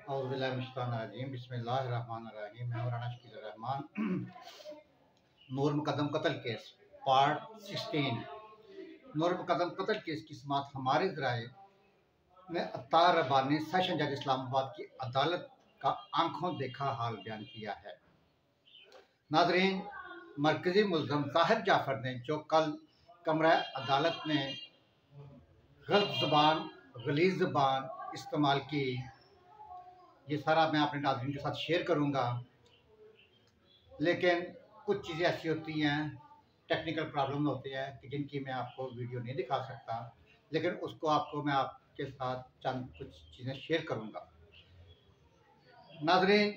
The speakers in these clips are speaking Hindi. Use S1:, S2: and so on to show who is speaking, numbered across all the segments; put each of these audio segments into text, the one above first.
S1: औज़ुबिल्लाहिमिनश्शैतानिर्रजीम बिस्मिल्लाहिर्रहमानिर्रहीम। मैं मौलाना शकील रहमान। नूर मुकद्दम कत्ल केस पार्ट 16। नूर मुकद्दम कत्ल केस की समाअत हमारे ज़राए ने अत्तार रब्बानी सेशन जज इस्लामाबाद की अदालत का आंखों देखा हाल बयान किया है। नाज़रीन, मरकज़ी मुल्ज़म ज़ाहिर जाफ़र ने जो कल कमरा अदालत में गलत ज़ुबान गलीज़ ज़ुबान इस्तेमाल की, ये सारा मैं अपने नाज़रीन के साथ शेयर करूँगा। लेकिन कुछ चीज़ें ऐसी होती हैं, टेक्निकल प्रॉब्लम होती है कि जिनकी मैं आपको वीडियो नहीं दिखा सकता, लेकिन उसको आपको मैं आपके साथ चंद कुछ चीज़ें शेयर करूँगा। नाज़रीन,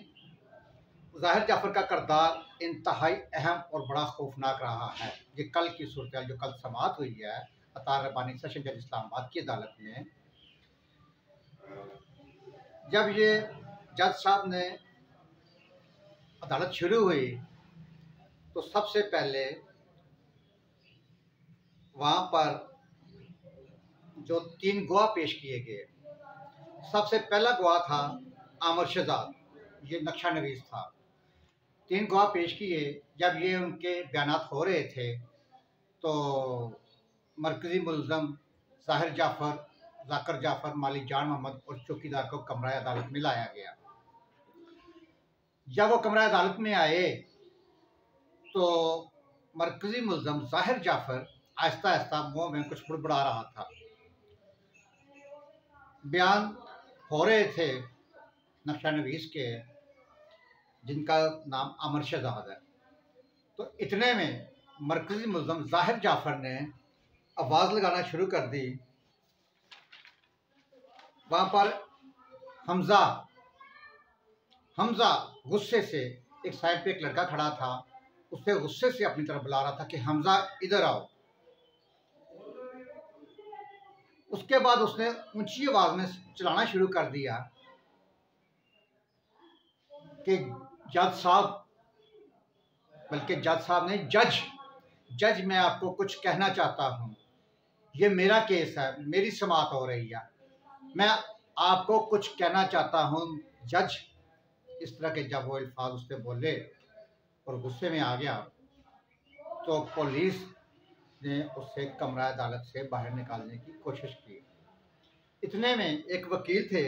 S1: ज़ाहिर जाफ़र का किरदार इंतहाई अहम और बड़ा खौफनाक रहा है। ये कल की सूरत जो कल समाअत हुई है अत्तार रब्बानी सेशन जज इस्लामाबाद की अदालत में, जब ये जज साहब ने अदालत शुरू हुई तो सबसे पहले वहाँ पर जो 3 गवाह पेश किए गए। सबसे पहला गवाह था आमिर शहजाद, ये नक्शा नवीस था। 3 गवाह पेश किए। जब ये उनके बयानात हो रहे थे तो मरकज़ी मुल्ज़म ज़ाहिर जाफ़र, ज़ाकर जाफ़र, मालिक जान मोहम्मद और चौकीदार को कमरा अदालत में लाया गया। जब वो कमरा अदालत में आए तो मरकज़ी मुल्ज़म ज़ाहिर जाफ़र आहिस्ता आहिस्ता मुँह में कुछ बुड़बुड़ा रहा था। बयान हो रहे थे नक्शा नवीस के, जिनका नाम आमिर शहजाद है। तो इतने में मरकज़ी मुल्ज़म ज़ाहिर जाफ़र ने आवाज़ लगाना शुरू कर दी। वहाँ पर हमज़ा गुस्से से, एक साइड पे एक लड़का खड़ा था, उससे गुस्से से अपनी तरफ बुला रहा था कि हमज़ा इधर आओ। उसके बाद उसने ऊंची आवाज़ में चिल्लाना शुरू कर दिया कि जज साहब, बल्कि जज साहब ने जज मैं आपको कुछ कहना चाहता हूँ। ये मेरा केस है, मेरी समाअत हो रही है, मैं आपको कुछ कहना चाहता हूँ जज। इस तरह के जब वो अल्फाज उससे बोले और गुस्से में आ गया तो पुलिस ने उसे कमरा अदालत से बाहर निकालने की कोशिश की। इतने में एक वकील थे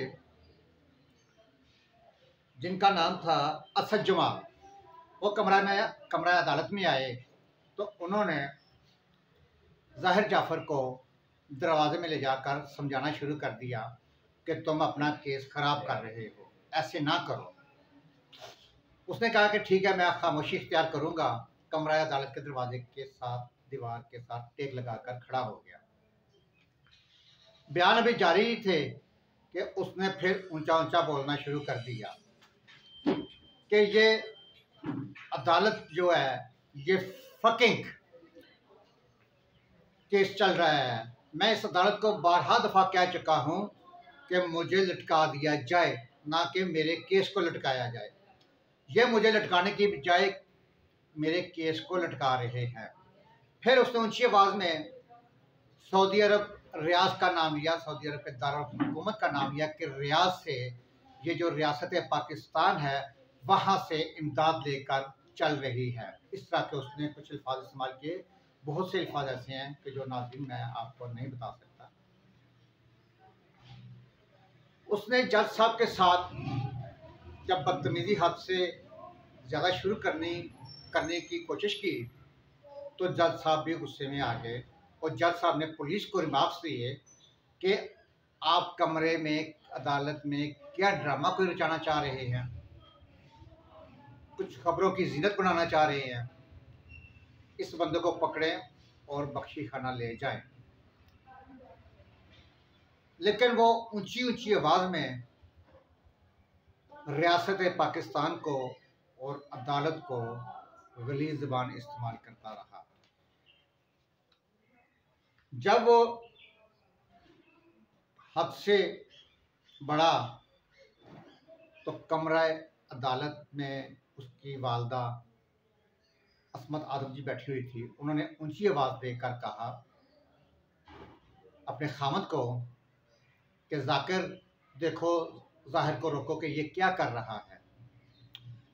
S1: जिनका नाम था असद जमाल, वो कमरा अदालत में आए तो उन्होंने ज़ाहिर जाफ़र को दरवाजे में ले जाकर समझाना शुरू कर दिया कि तुम अपना केस ख़राब कर रहे हो, ऐसे ना करो। उसने कहा कि ठीक है, मैं खामोशी इख्तियार करूँगा। कमरा अदालत के दरवाजे के साथ दीवार के साथ टेक लगाकर खड़ा हो गया। बयान अभी जारी ही थे कि उसने फिर ऊंचा ऊंचा बोलना शुरू कर दिया कि ये अदालत जो है ये फकिंग केस चल रहा है। मैं इस अदालत को बारहा दफ़ा कह चुका हूँ कि मुझे लटका दिया जाए, ना कि मेरे केस को लटकाया जाए। ये मुझे लटकाने की बजाय मेरे केस को लटका रहे हैं। फिर उसने ऊंची आवाज़ में सऊदी अरब रियाज का नाम लिया, सऊदी अरब के दारुल हुकूमत का नाम लिया कि रियाज से, ये जो रियासत पाकिस्तान है, वहाँ से इमदाद लेकर चल रही है। इस तरह के उसने कुछ अल्फाज इस्तेमाल किए। बहुत से अल्फाज ऐसे हैं कि जो नाज़रीन मैं आपको नहीं बता सकता। उसने जज साहब के साथ जब बदतमीजी हद से ज़्यादा शुरू करने की कोशिश की तो जज साहब भी गुस्से में आ गए और जज साहब ने पुलिस को रिमार्क्स दिए कि आप कमरे में अदालत में क्या ड्रामा कोई रचाना चाह रहे हैं, कुछ खबरों की जीनत बनाना चाह रहे हैं। इस बंदे को पकड़ें और बख्शी खाना ले जाएं। लेकिन वो ऊंची ऊंची आवाज़ में रियासत पाकिस्तान को और अदालत को गलीज़ ज़बान इस्तेमाल करता रहा। जब वो हद से बढ़ा तो कमरा अदालत में उसकी वालदा असमत आदम जी बैठी हुई थी। उन्होंने ऊंची आवाज़ देकर कहा अपने खामद को कि जाकिर देखो, ज़ाहिर को रोको कि ये क्या कर रहा है,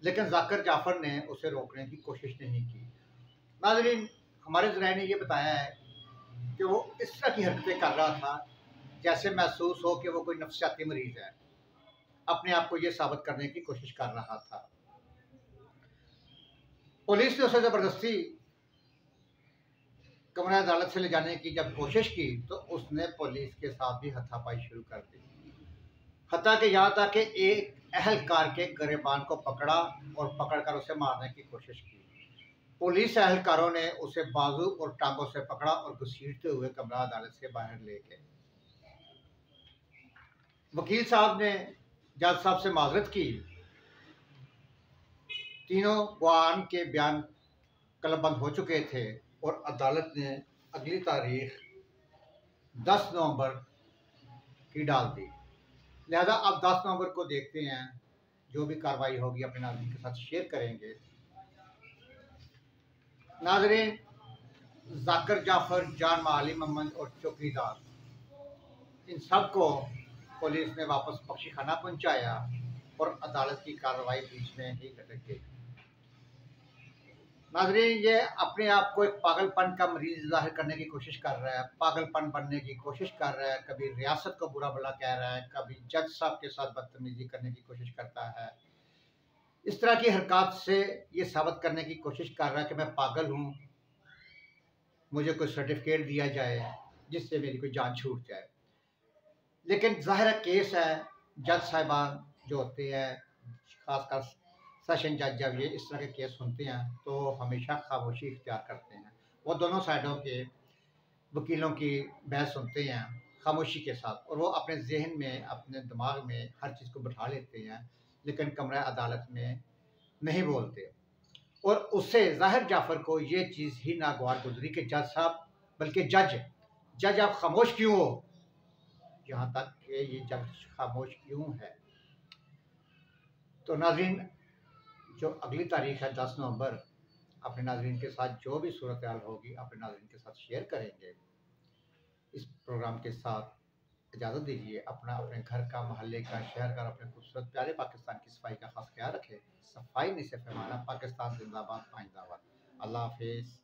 S1: लेकिन जाकिर जाफर ने उसे रोकने की कोशिश नहीं की। नाज़रीन, हमारे ज़राए ने ये बताया है कि वो इस तरह की हरकतें कर रहा था जैसे महसूस हो कि वो कोई नफ्सियाती मरीज है, अपने आप को ये साबित करने की कोशिश कर रहा था। पुलिस ने उसे ज़बरदस्ती कमरा अदालत से ले जाने की जब कोशिश की तो उसने पुलिस के साथ भी हाथापाई शुरू कर दी। हत्ता कि यहाँ तक कि एक अहलकार के गिरबान को पकड़ा और पकड़कर उसे मारने की कोशिश की। पुलिस एहलकारों ने उसे बाजू और टांगों से पकड़ा और घसीटते हुए कमरा अदालत से बाहर ले गए। वकील साहब ने जज साहब से माजरत की। तीनों बयान के बयान कलमबंद हो चुके थे और अदालत ने अगली तारीख 10 नवंबर की डाल दी। लिहाजा अब 10 नवंबर को देखते हैं, जो भी कार्रवाई होगी अपने नाज़रीन के साथ शेयर करेंगे। नाज़रीन, जाकिर जाफर, जान माली मोहम्मद और चौकीदार, इन सब को पुलिस ने वापस बख्शीखाना पहुंचाया और अदालत की कार्रवाई बीच में ही लटक गई। नाज़रीन, ये अपने आप को एक पागलपन का मरीज जाहिर करने की कोशिश कर रहा है, पागलपन बनने की कोशिश कर रहा है, कभी रियासत को बुरा भला कह रहा है, कभी जज साहब के साथ बदतमीजी करने की कोशिश करता है। इस तरह की हरकत से ये साबित करने की कोशिश कर रहा है कि मैं पागल हूँ, मुझे कोई सर्टिफिकेट दिया जाए जिससे मेरी कोई जान छूट जाए। लेकिन ज़ाहिर केस है, जज साहिबान जो होते हैं, खासकर सेशन जज, जब ये इस तरह के केस सुनते हैं तो हमेशा खामोशी इख्तियार करते हैं। वो दोनों साइडों के वकीलों की बहस सुनते हैं खामोशी के साथ और वो अपने जहन में, अपने दिमाग में हर चीज़ को बिठा लेते हैं, लेकिन कमरा अदालत में नहीं बोलते। और उससे ज़ाहिर जाफर को ये चीज़ ही नागवार गुजरी कि जज साहब, बल्कि जज आप खामोश क्यों हो, यहाँ तक कि ये जज खामोश क्यों है। तो नाज़रीन, जो अगली तारीख है 10 नवंबर, अपने नाज़रीन के साथ जो भी सूरत हाल होगी अपने नाज़रीन के साथ शेयर करेंगे। इस प्रोग्राम के साथ इजाज़त दीजिए। अपना, अपने घर का, मोहल्ले का, शहर का, अपने खूबसूरत प्यारे पाकिस्तान की सफाई का खास ख्याल रखें। सफाई नहीं से फैमाना, पाकिस्तान जिंदाबाद, पाइंदाबाद। अल्लाह हाफिज़।